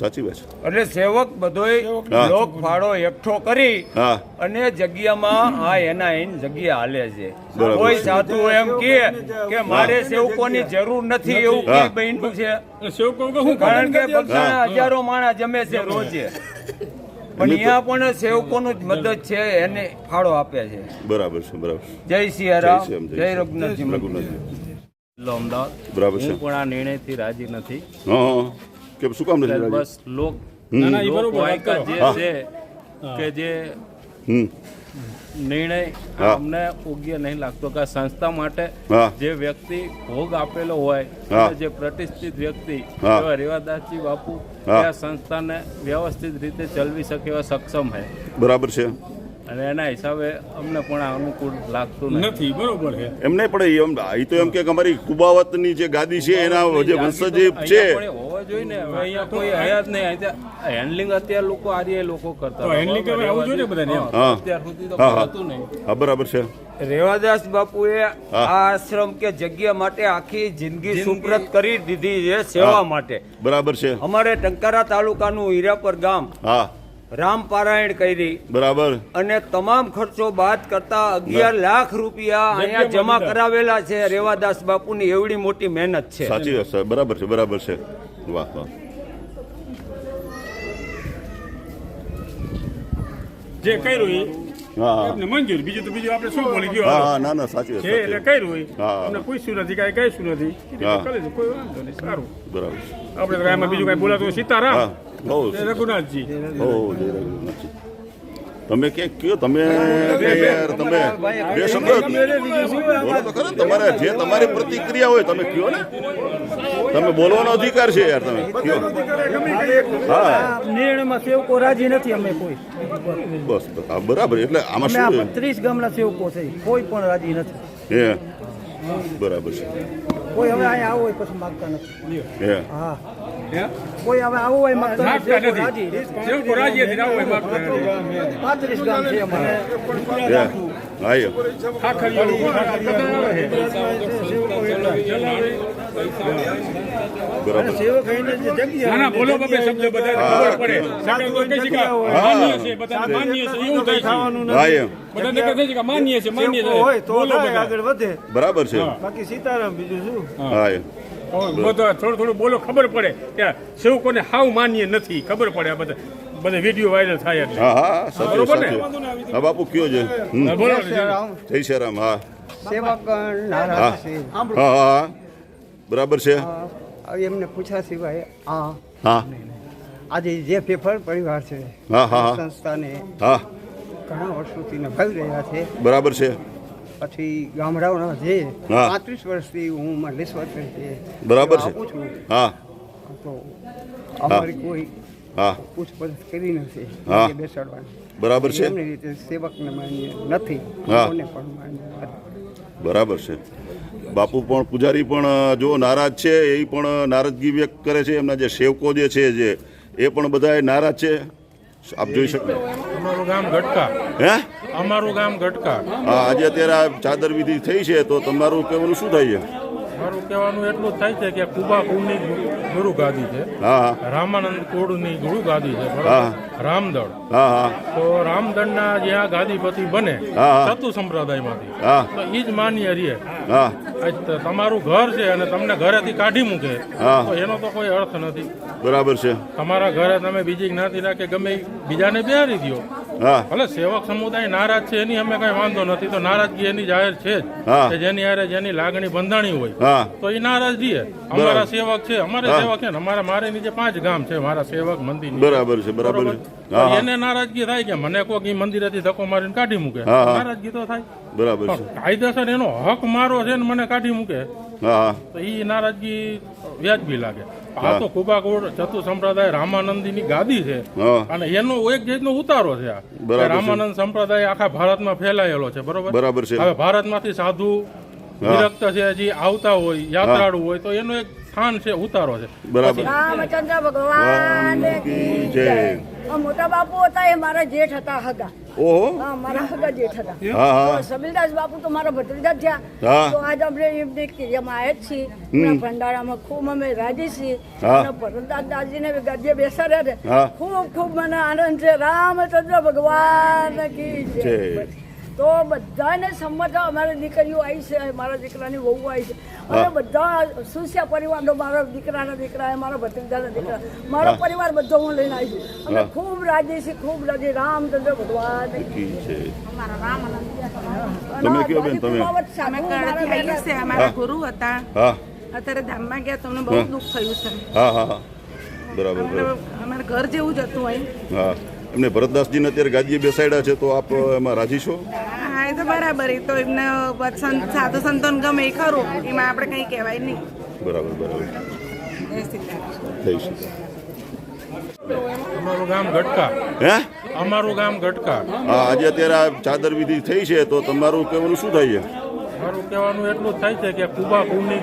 સાચી વાત છે. એટલે સેવક બધોય હા. લોક ફાળો એકઠો કરી હા અને જગ્યામાં આ એના એની જગ્યા હાલે છે. બરાબર કોઈ છે. સાધુ એમ કે મારે સેવકોની જરૂર નથી એવું હા. કઈ બન્યું છે? કારણ કે બધાના હજારો માણસ જમે છે રોજે. પણ અહીંયા પણ સેવકોનું જ મદદ છે એને ફાળો આપે છે. બરાબર છે. બરાબર. જય સિયારામ. જય શ્રી રામ, જય શ્રી રામ. રઘુનાથજી. રઘુનાથજી. અમદાવાદ બરાબર છે. હું પણ આ નિર્ણયથી રાજી નથી. હા કેમ શું કામ નથી રાજી? બસ લોક વાયકા જે હા. છે કે જે હમ નિર્ણય હા. અમને યોગ્ય નહીં લાગતો કે આ સંસ્થા માટે હા. જે વ્યક્તિ ભોગ આપેલો હોય હા. અને જે પ્રતિષ્ઠિત વ્યક્તિ હા. એવા રેવાદાસજી બાપુ હા. આ સંસ્થાને વ્યવસ્થિત રીતે ચલાવી શકે એવા સક્ષમ છે બરાબર છે. અને એના હિસાબે અમને પણ આ અનુકૂળ લાગતું નથી. બરોબર છે એમને પણ એ તો એમ કે અમારી કુબાવતની જે ગાદી છે એના જે વંશજ છે. અહીંયા પણ હોવા જોઈએ ને. હવે અહીંયા કોઈ હયાત નહીં. હેન્ડલિંગ અત્યારે લોકો આર્ય લોકો કરતા હતા. handling કરવા આવવું જોઈએ ને બધાને એમ. હા. અત્યાર સુધી તો હા, હા. હતું નહીં. હા બરાબર છે. રેવાદાસ બાપુએ આ હા. આશ્રમ કે જગ્યા માટે આખી જિંદગી સુપ્રત કરી દીધી છે સેવા હા. માટે. બરાબર છે. અમારે ટંકારા તાલુકાનું હીરાપર ગામ હા રામ પારાયણ કરી બરાબર. અને તમામ ખર્ચો બાદ કરતા 11 લાખ રૂપિયા અહીંયા જમા કરાવેલા છે. રેવાદાસ બાપુની એવડી મોટી મહેનત છે. સાચી વાત છે. બરાબર છે. બરાબર છે. વાહ વાહ. જે કર્યું એ હા હા. આપને મંજૂર. બીજું તો બીજું આપણે શું બોલી ગયો હા હા ના ના સાચી વાત. છે એટલે સાચી વાત. કર્યું હા. અમને પૂછ્યું નથી કાંઈ કહીશું નથી હા. કરે છે કોઈ વાંધો નહીં સારું બરાબર છે. આપણે તો એમાં બીજું કાંઈ બોલાતું સીતારામ હા બહુ જય રઘુનાથજી ઓ જય રઘુનાથજી. તમે કે કયો તમે કે યાર તમે બે શબ્દ બોલો તો ખરા. તમારે જે તમારી પ્રતિક્રિયા હોય તમે કયો ને. તમે બોલવાનો અધિકાર છે યાર. તમે કયો. હા નિર્ણયમાં સેવકો રાજી નથી અમે કોઈ. બસ બસ. હા બરાબર. એટલે આમાં શું છે? 30 ગામના સેવકો છે કોઈ પણ રાજી નથી. હે બરાબર છે. કોઈ હવે અહીંયા આવો હોય પછી માગતા નથી. હે હા કોઈ હવે આવો હોય માગતા માગતા નથી. નથી. સેવકો રાજી હતી, આવો હોય માગતા નથી. 35 ગામ છે અમારે. હે હા એ. ખાખરીઓ બરાબર. સેવક અહીંને જે જગ્યા ના ના બોલો બાબે શબ્દ બધા ખબર પડે. સામે કોઈ કહે છે કે માન્ય છે, બધાને માન્ય છે એવું કહે છે. હા એ. બધાને કહે છે કે માન્ય છે, માન્ય સેવકો હોય છે. તો બોલો થાય, બધા. આગળ વધે. બરાબર છે. બાકી સીતારામ બીજું શું. હા એ. બધા થોડું થોડું બોલો ખબર પડે કે સેવકોને હાવ માન્ય નથી. ખબર પડે આ બધા બધા વિડીયો વાયરલ થાય એટલે. હા હા સાચું બરોબર ને? સાચું. હા બાપુ કયો છે. બોલો જય શ્રી રામ. હા સેવક હા નારાજ છે. હા હા બરાબર છે. એમને પૂછ્યા સિવાય આ હા આજે જે પેપર પરિવાર છે હા હા હા સંસ્થાને હા ઘણા વર્ષોથી નભાવી રહ્યા છે. બરાબર છે. પછી ગામડાઓના જે હા. 35 વર્ષથી હું મલ્લેશ્વર તરીકે બરાબર છે. આપું છું હા તો અમારી કોઈ હા પૂછપરછ કરી નથી હા. બેસાડવાની. બરાબર છે. એમની રીતે સેવકને માન્ય નથી, હા. કોને પણ માન્ય નથી. બરાબર છે. બાપુ પણ પૂજારી પણ જો નારાજ છે, એ પણ નારાજગી વ્યક્ત કરે છે. એમના જે સેવકો જે છે એ પણ બધા નારાજ છે. આપ જોઈ શકો. અમારું ગામ ગટકા. હે, અમારું ગામ ગટકા. હા, આજે અત્યારે આ ચાદર વિધિ થઈ છે, તો તમારું કહેવાનું શું થાય છે? મારું કહેવાનું એટલું જ થાય છે કે કુબા કુળની ગુરુ ગાદી છે, હા રામાનંદ કુળની ગુરુ ગાદી છે, હા. બરાબર, રામદળ. હા હા તો રામદળના જ્યાં ગાદીપતિ બને હા. ચતુ સંપ્રદાયમાંથી, હા તો એ જ માન્ય રહીએ. હા આજ તમારું ઘર છે અને તમને ઘરેથી કાઢી મૂકે, હા. તો એનો તો કોઈ અર્થ નથી. બરાબર છે. તમારા ઘરે તમે બીજી જ્ઞાતિના કે ગમે ઈ બીજાને બેહારી દો. હા ભલે સેવક સમુદાય નારાજ છે એની અમે કઈ વાંધો નથી, તો નારાજગી એની જાહેર છે જ. હા. કે જેની હારે જેની લાગણી બંધાણી હોય હા તો એ નારાજ રહીએ. અમારા સેવક છે, અમારે સેવક છે ને મારે નીચે 5 ગામ છે મારા સેવક મંદિર. બરાબર છે. બરાબર છે. તો હા એને નારાજગી થાય કે મને કોઈક ઈ મંદિરેથી ધક્કો મારીને કાઢી મૂકે, હા, હા. નારાજગી તો થાય. બરાબર છે. પણ કાયદેસર એનો હક મારો છે ને મને કાઢી મૂકે, હા તો એ નારાજગી વ્યાજબી લાગે. આ હા. તો કુબાકોડ ચતુ સંપ્રદાય રામાનંદની ગાદી છે, હા અને એનો એક જાતનો ઉતારો છે આ. બરાબર કે છે. રામાનંદ સંપ્રદાય આખા ભારતમાં ફેલાયેલો છે, બરોબર. બરાબર છે. હવે ભારતમાંથી સાધુ વિરક્ત છે હજી આવતા હોય, યાત્રાળુ હોય, તો એનું એક સ્થાન છે, ઉતારો છે. બરાબર. રામચંદ્ર ભગવાન કી જય. જય. મોટા બાપુ હતા એ મારા જેઠ હતા હગા. ઓહો. હા, મારા હગા જેઠ હતા. હા હા તો સબીલદાસ બાપુ તો મારા ભત્રીજા જ હા. થયા. તો આજે આપણે એમની ક્રિયામાં આવ્યા જ છીએ. એમના ભંડારામાં ખૂબ અમે રાજી છીએ. હા. અને ભરતદાસ દાસજીને ગદ્ય બેસાડ્યા છે. હા. ખૂબ મને આનંદ છે. રામચંદ્ર ભગવાન કી જય. જય. તો બધાને સમજવા અમારી દીકરીઓ આવી છે, મારા દીકરાની વહુ આવી છે, અને બધા સુસ્યા પરિવારનો, મારા દીકરાના દીકરા, મારા ભત્રીજાના દીકરા, મારો પરિવાર બધો હું લઈને આવી છું. અમે ખૂબ રાજી છીએ, ખૂબ રાજી. રામચંદ્ર ભગવાન ઠીક છે. અને તમે કયો બેન, તમે? કુમાવત સાધુ અમે મારા ઘરેથી આવીએ બેન- છીએ, અમારા ગુરુ હતા, હા અત્યારે ધામમાં ગયા, તમને બહુ દુઃખ થયું છે. હા હા હા બરાબર બરાબર. અમારે ઘર જેવું જ હતું અહીં. હા, એમને ભરતદાસજીને અત્યારે ગાદીએ બેસાડ્યા છે, તો આપ એમાં રાજી છો? હા, એ તો બરાબર, એ તો એમને સાધુ સંતોન ગમે એ ખરું, એમાં આપણે કંઈ કહેવાય નહીં. બરાબર બરાબર. જય સીતારામ. થઈ છે. અમારું ગામ ગટકા. હે, અમારું ગામ ગટકા. હા, આજે અત્યારે આ ચાદર વિધિ થઈ છે, તો તમારું કહેવાનું શું થાય છે? મારું કહેવાનું એટલું જ થાય છે કે કુબા કુળની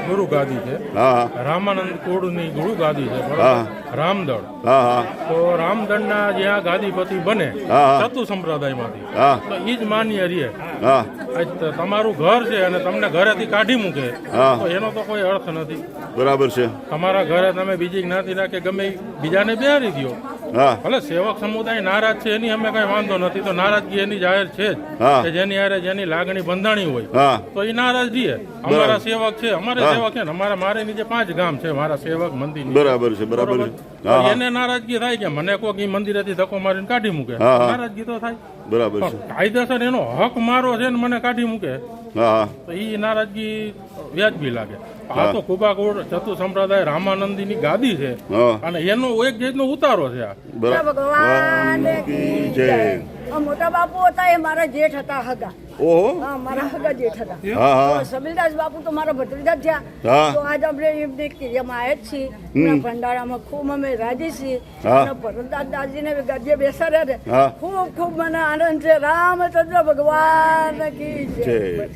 ગુરુ ગાદી છે, હા હા રામાનંદ કુળની ગુરુ ગાદી છે, હા. બરાબર, રામદળ. હા હા તો રામદળના જ્યાં ગાદીપતિ બને હા. ચતુ સંપ્રદાયમાંથી, હા તો એ જ માન્ય રહીએ. હા આજ તમારું ઘર છે અને તમને ઘરેથી કાઢી મૂકે, હા. તો એનો તો કોઈ અર્થ નથી. બરાબર છે. તમારા ઘરે તમે બીજી જ્ઞાતિના કે ગમે ઈ બીજાને બેહારી દો. હા ભલે સેવક સમુદાય નારાજ છે એની અમે કઈ વાંધો નથી, તો નારાજગી એની જાહેર છે જ. હા. કે જેની હારે જેની લાગણી બંધાણી હોય હા તો એ નારાજ રહીએ. અમારા બરાબર. સેવક છે, અમારે હા. સેવક છે ને મારે નીચે 5 ગામ છે મારા સેવક મંદિર. બરાબર છે. બરાબર છે. તો હા હા એને નારાજગી થાય કે મને કોઈક ઈ મંદિરેથી ધક્કો મારીને કાઢી મૂકે, હા, હા. નારાજગી તો થાય. બરાબર છે. પણ કાયદેસર એનો હક મારો છે ને મને કાઢી મૂકે, હા હા તો એ નારાજગી વ્યાજબી લાગે. આ હા. તો કુબાકોડ ચતુ સંપ્રદાય રામાનંદની ગાદી છે, હા અને એનો એક જાતનો ઉતારો છે આ. ભગવાન કી જય. મોટા બાપુ હતા એ મારા જેઠ હતા હગા. ઓહો. હા, મારા હગા જેઠ હતા. હા હા તો સબીલદાસ બાપુ તો મારા ભત્રીજા જ હા. થયા. તો આજે આપણે એમની ક્રિયામાં આવ્યા જ છીએ. એમના ભંડારામાં ખૂબ અમે રાજી છીએ. હા. અને ભરતદાસ દાસજીને ગદ્ય બેસાડ્યા છે. હા. ખૂબ મને આનંદ છે. રામચંદ્ર ભગવાન કી જય. જય.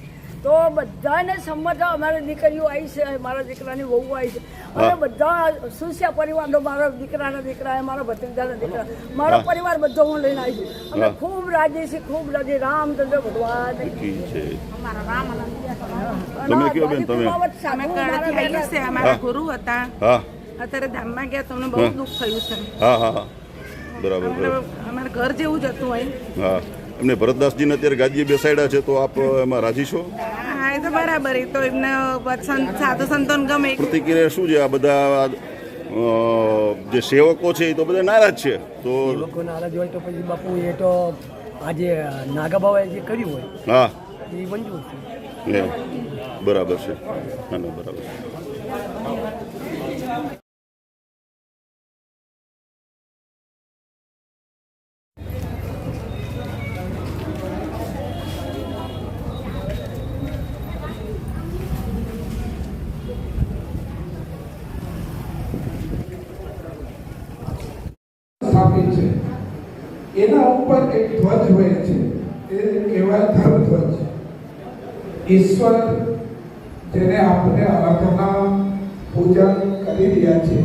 તો બધાને સમજવા અમારી દીકરીઓ આવી છે, મારા દીકરાની વહુ આવી છે, અને બધા સુસ્યા પરિવારનો, મારા દીકરાના દીકરા, મારા ભત્રીજાના દીકરા, મારો પરિવાર બધો હું લઈને આવી છું. અમે ખૂબ રાજી છીએ, ખૂબ રાજી. રામચંદ્ર ભગવાન કી ઠીક છે. જય. તમે કયો બેન, તમે? કુમાવત સાધુ અમે મારા ઘરેથી બેન- આવીએ છીએ, અમારા ગુરુ હતા, હા અત્યારે ધામમાં ગયા, તમને બહુ દુઃખ થયું છે. હા હા હા બરાબર બરાબર. અમારે ઘર જેવું જ હતું અહીં. હા, એમને ભરતદાસજીને અત્યારે ગાદીએ બેસાડ્યા છે, તો આપ એમાં રાજી છો? હા, એ તો બરાબર, એ તો એમને સાધુ સંતોન ગમે એ પ્રતિક્રિયા શું છે? આ બધા જે સેવકો છે એ તો બધા નારાજ છે, તો લોકો નારાજ હોય તો પછી બાપુ એ તો આજે નાગા બાબાએ જે કર્યું હોય હા એ મંજૂર છે. એમ. બરાબર છે. ના ના બરાબર છે. સ્થાપિત છે. એના ઉપર એક ધ્વજ હોય છે, એ કહેવાય ધર્મ ધ્વજ. ઈશ્વર જેને આપણે આરાધના પૂજન કરી રહ્યા છે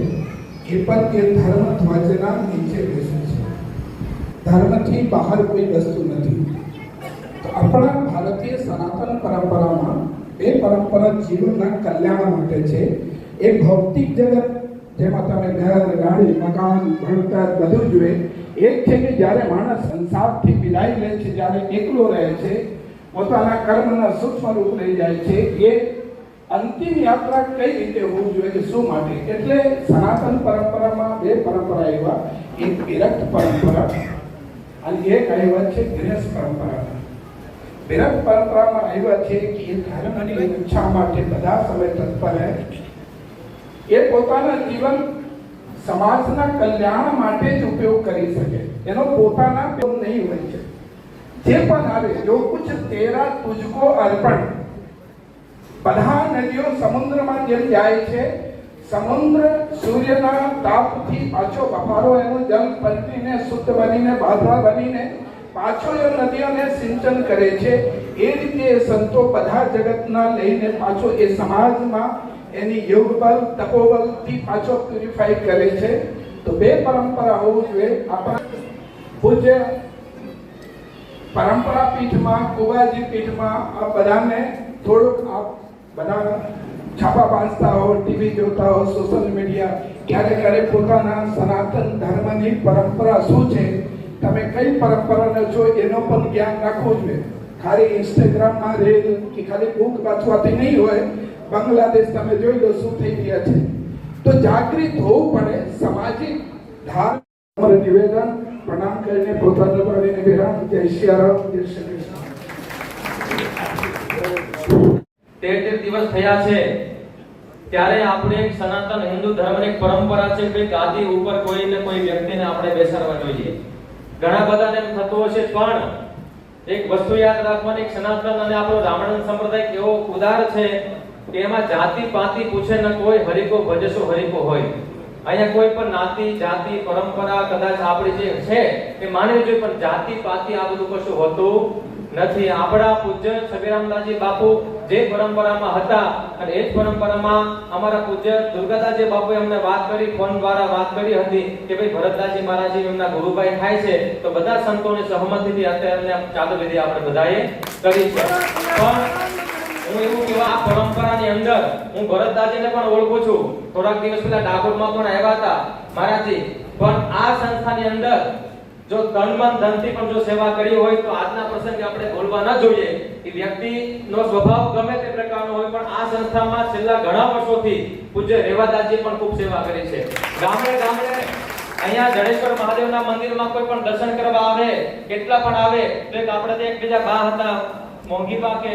એ પણ એ ધર્મ ધ્વજના નીચે બેસે છે. ધર્મથી બહાર કોઈ વસ્તુ નથી. તો આપણા ભારતીય સનાતન પરંપરામાં એ પરંપરા જીવનના કલ્યાણ માટે છે. એ ભૌતિક જગત જેમાં તમે ઘર, ગાડી, મકાન, ભણતર બધું જોઈએ, એક છે કે જ્યારે માણસ સંસારથી વિદાય લે છે, જ્યારે એકલો રહે છે, પોતાના કર્મના સૂક્ષ્મ રૂપ લઈ જાય છે, એ અંતિમ યાત્રા કઈ રીતે હોવું જોઈએ, શું માટે. એટલે સનાતન પરંપરામાં બે પરંપરા એવા, એક વિરક્ત પરંપરા અને એક આવ્યા છે ગૃહસ્થ પરંપરા. વિરક્ત પરંપરામાં આવ્યા છે કે એ ધર્મની ઈચ્છા માટે બધા સમય તત્પર રહે, એ પોતાના જીવન સમાજના કલ્યાણ માટે જ ઉપયોગ કરી શકે, એનો પોતાના નહીં હોય છે. જે પણ આવે, જો કુછ તેરા તુજકો અર્પણ. બધા નદીઓ સમુદ્રમાં જેમ જાય છે, સમુદ્ર સૂર્યના તાપથી પાછો બફારો એનો જલ પલટીને શુદ્ધ બનીને બાધા બનીને પાછો એ નદીઓને સિંચન કરે છે, એ રીતે સંતો બધા જગતના લઈને પાછો એ સમાજમાં એની યોગ બળ તપોબલથી પાછો પ્યુરિફાઈ કરે છે. તો બે પરંપરા હોવું જોઈએ. આપણા પૂજ્ય પરંપરા પીઠમાં, કુવાજી પીઠમાં આ બધાને થોડુંક આપ બધા છાપા વાંચતા હો, ટીવી જોતા હો, સોશિયલ મીડિયા, ક્યારે પોતાના સનાતન ધર્મની પરંપરા શું છે, તમે કઈ પરંપરાને છો એનો પણ જ્ઞાન રાખવું જોઈએ. ખાલી ઇન્સ્ટાગ્રામમાં રીલ કે ખાલી બુક વાંચવાથી નહીં હોય. બાંગ્લાદેશ તમે જોઈ લો શું થઈ રહ્યા છે. તો જાગૃત હોવું પડે. સામાજિક ધાર્મિક નિવેદન પ્રણામ કરીને પોતાના ભાવીને વિરામ. જય શ્રી રામ, જય શ્રી કૃષ્ણ. 13 દિવસ થયા છે ત્યારે આપણે એક સનાતન હિન્દુ ધર્મની એક પરંપરા છે કે ગાદી ઉપર કોઈને કોઈ વ્યક્તિને આપણે બેસાડવા જોઈએ. ઘણા બધાને એમ થતું હશે, પણ એક વસ્તુ યાદ રાખવાની, એક સનાતન અને આપણો રામાયણ સંપ્રદાય એવો ઉદાર છે કે એમાં જાતિ પાતિ પૂછે ન કોઈ, હરિકો ભજશો હરિકો હોય. અહીંયા કોઈ પણ નાતી જાતિ પરંપરા કદાચ આપણી જે છે એ માનવી જોઈએ, પણ જાતિ પાતિ આ બધું કશું હોતું નથી. આપણા પૂજ્ય છબીરામદાસજી બાપુ જે પરંપરામાં હતા અને એ જ પરંપરામાં અમારા પૂજ્ય દુર્ગાદાસજી બાપુએ અમને વાત કરી, ફોન દ્વારા વાત કરી હતી કે ભાઈ ભરતદાસજી મહારાજ એમના ગુરુભાઈ થાય છે, તો બધા સંતોની સહમતિથી અત્યારે ચાદર વિધિ આપણે બધાએ કરી છે. પણ હું એવું કહેવા, આ પરંપરાની અંદર હું ભરતદાસજીને પણ ઓળખું છું. થોડાક દિવસ પહેલા ડાકોરમાં પણ આવ્યા હતા મહારાજજી. પણ આ સંસ્થાની અંદર જો તન મન ધનથી પણ જો સેવા કરી હોય તો આજના પ્રસંગે આપણે બોલવા ન જોઈએ. એ વ્યક્તિનો સ્વભાવ ગમે તે પ્રકારનો હોય, પણ આ સંસ્થામાં છેલ્લા ઘણા વર્ષોથી પૂજ્ય રેવાદાસજી પણ ખૂબ સેવા કરી છે. ગામડે ગામડે અહીંયા જડેશ્વર મહાદેવના મંદિરમાં કોઈ પણ દર્શન કરવા આવે, કેટલા પણ આવે, તો એક આપણે એક બીજા બા હતા, મોંઘીબા કે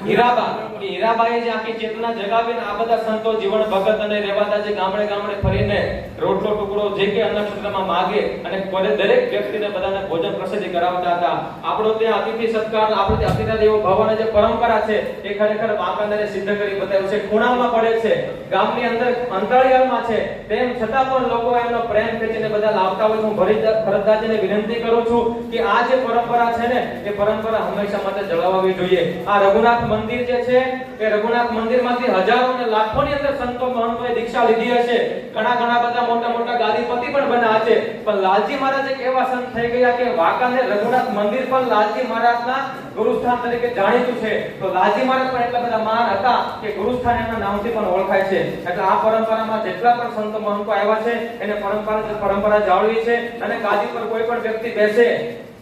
હીરાબા, કે હીરાબાએ જે આખી ચેતના જગાવીને આ બધા સંતો જીવન ભગત અને રેવાદાસજી ગામડે ગામડે ફરીને રોટલો ટુકડો જે કે અન્નક્ષેત્રમાં માગે અને દરેક વ્યક્તિને બધાને ભોજન પ્રસાદી કરાવતા હતા. આપણો ત્યાં અતિથિ સત્કાર, આપણે ત્યાં અતિથિ દેવો ભવની જે પરંપરા છે એ ખરેખર વાંકાનેરે સિદ્ધ કરી બતાવ્યું છે. ખૂણામાં પડે છે, ગામની અંદર અંતરિયાળમાં છે, તેમ છતાં પણ લોકો એમનો પ્રેમ ખેંચીને બધા લાવતા હોય. હું ભરતદાસજીને વિનંતી કરું છું કે આ જે પરંપરા છે ને એ પરંપરા હંમેશા માટે જળવાવી જોઈએ. આ રઘુનાથ મંદિર જે છે એ રઘુનાથ મંદિરમાંથી હજારો અને લાખોની અંદર સંતો મહંતોએ દીક્ષા લીધી હશે. ઘણા બધા મોટા ગાદીપતિ પણ બન્યા છે. પણ લાલજી મહારાજ એક એવા સંત થઈ ગયા કે વાંકાનેર રઘુનાથ મંદિર પણ લાલજી મહારાજના ગુરુસ્થાન તરીકે જાણીતું છે. તો લાલજી મહારાજ પણ એટલા બધા મહાન હતા કે ગુરુસ્થાન એમના નામથી પણ ઓળખાય છે. એટલે આ પરંપરામાં જેટલા પણ સંતો મહંતો આવ્યા છે એને પરંપરા જાળવી છે. અને ગાદી પર કોઈ પણ વ્યક્તિ બેસે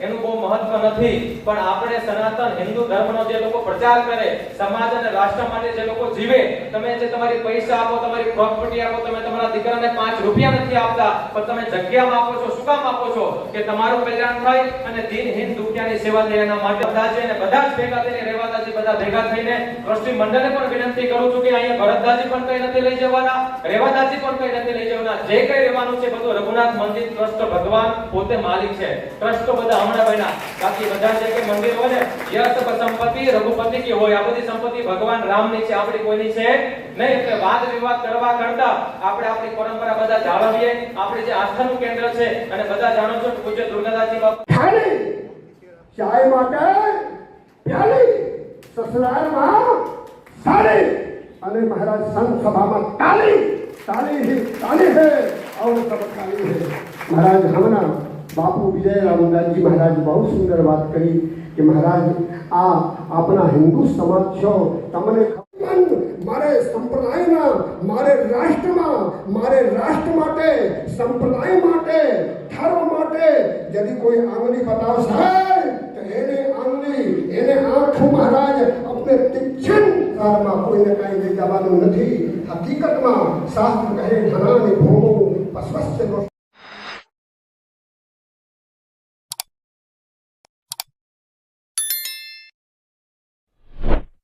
એનું બહુ મહત્વ નથી, પણ આપણે સનાતન હિન્દુ ધર્મનો જે લોકો પ્રચાર કરે, સમાજ અને રાષ્ટ્ર માટે જે લોકો જીવે, તમે જે તમારી પૈસા આપો, તમારી પ્રોપર્ટી આપો, તમે તમારા દીકરાને 5 રૂપિયા નથી આપતા, પણ તમે જગ્યામાં આપો છો. શું કામ આપો છો? કે તમારું કલ્યાણ થાય અને દિનહીન દુખિયાની સેવા થાય. એના માટે બધા છે અને બધા જ ભેગા થઈને રેવાદાસજી બધા ભેગા થઈને ટ્રસ્ટી મંડળને પણ વિનંતી કરું છું કે અહીંયા ભરતદાસજી પણ કઈ નથી લઈ જવાના, રેવાદાસજી પણ કઈ નથી લઈ જવાના. જે કઈ રહેવાનું છે બધું રઘુનાથ મંદિર ટ્રસ્ટ ભગવાન પોતે માલિક છે. ટ્રસ્ટ તો બધા હમણાં બન્યા. બાકી બધા જે કે મંદિર હોય ને યશ સંપત્તિ રઘુપતિ की હોય, આ બધી સંપત્તિ ભગવાન રામની છે, આપણી કોઈની છે નહીં. એટલે વાદ વિવાદ કરવા કરતા આપણે આપણી પરંપરા બધા જાળવીએ. આપણે જે આસ્થાનું કેન્દ્ર છે અને બધા જાણો છો પૂજ્ય દુર્ગાદાસજી બાપુ ચાય માટે પ્યાલી, સસરારમાં સાડી અને મહારાજ સંત સભામાં તાली ताली ही ताली है और सब ताली है। महाराज हमना बापू विजय रामदास जी महाराज बहुत सुंदर बात कही कि महाराज आ अपना हिंदू समाज छो तमने मारे संप्रदाय ना मारे राष्ट्र में मारे राष्ट्र माटे संप्रदाय माटे धर्म माटे यदि कोई आंगली बताव है तो एने आंगली एने आंखों महाराज अपने तीक्ष्ण कारमा कोई ने कहीं ले जवानो नहीं। हकीकत में शास्त्र कहे धनानि भोगो